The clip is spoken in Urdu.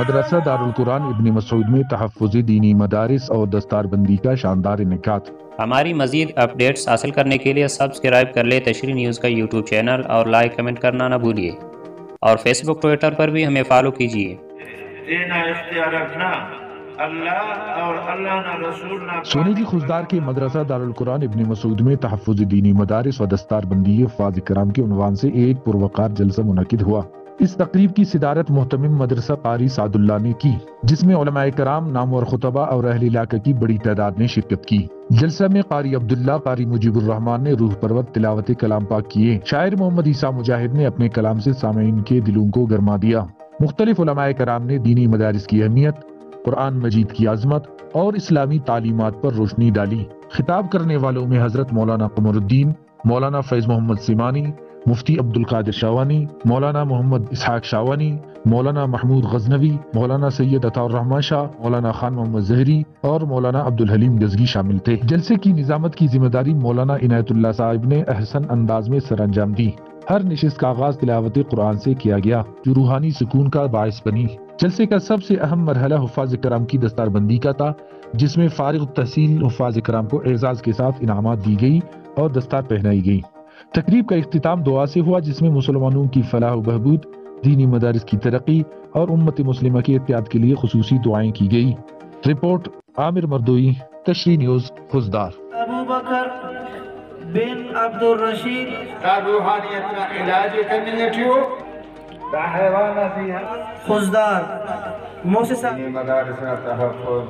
مدرسہ دارالقرآن ابن مسعود میں تحفظ دینی مدارس اور دستار بندی کا شاندار انعقاد۔ ہماری مزید اپڈیٹس حاصل کرنے کے لیے سبسکرائب کر لیں تشریح نیوز کا یوٹیوب چینل اور لائک کمنٹ کرنا نہ بھولیے، اور فیس بک ٹویٹر پر بھی ہمیں فالو کیجیے۔ سونی خضدار کے مدرسہ دارالقرآن ابن مسعود میں تحفظ دینی مدارس و دستار بندی حفاظ کرام کے عنوان سے ایک پروقار جلسہ منعقد ہوا۔ اس تقریب کی صدارت محتمم مدرسہ قاری سعد اللہ نے کی، جس میں علماء کرام، نامور خطبہ اور اہل علاقہ کی بڑی تعداد نے شرکت کی۔ جلسہ میں قاری عبداللہ، قاری مجیب الرحمن نے روح پرور تلاوت کلام پاک کیے۔ شاعر محمد عیسیٰ مجاہد نے اپنے کلام سے سامعین کے دلوں کو گرما دیا۔ مختلف علماء کرام نے دینی مدارس کی اہمیت، قرآن مجید کی عظمت اور اسلامی تعلیمات پر روشنی ڈالی۔ خطاب کرنے والوں میں حضرت مولانا قمر الدین، مولانا فیض محمد سیمانی، مفتی عبدالقادر شاوانی، مولانا محمد اسحاق شاوانی، مولانا محمود غزنوی، مولانا سید عطا الرحمن شاہ، مولانا خان محمد زہری اور مولانا عبدالحلیم گزگی شامل تھے۔ جلسے کی نظامت کی ذمہ داری مولانا عنایت اللہ صاحب نے احسن انداز میں سر انجام دی۔ ہر نشست کا آغاز تلاوت قرآن سے کیا گیا، جو روحانی سکون کا باعث بنی۔ جلسے کا سب سے اہم مرحلہ حفاظ کرام کی دستار بندی کا تھا، جس میں فارغ التحصیل حفاظ کرام کو اعزاز کے ساتھ انعامات دی گئی اور دستار پہنائی گئی۔ تقریب کا اختتام دعا سے ہوا، جس میں مسلمانوں کی فلاح و بہبود، دینی مدارس کی ترقی اور امت مسلمہ کے اتحاد کے لیے خصوصی دعائیں کی گئی۔ رپورٹ عامر مردوئی، تشریح نیوز، خضدار۔ ابو بکر بن عبد الرشید روحانیت کا علاج کرنیٹیو دا حیوانہ فیہا خضدار مؤسسہ مدارس کا تحفظ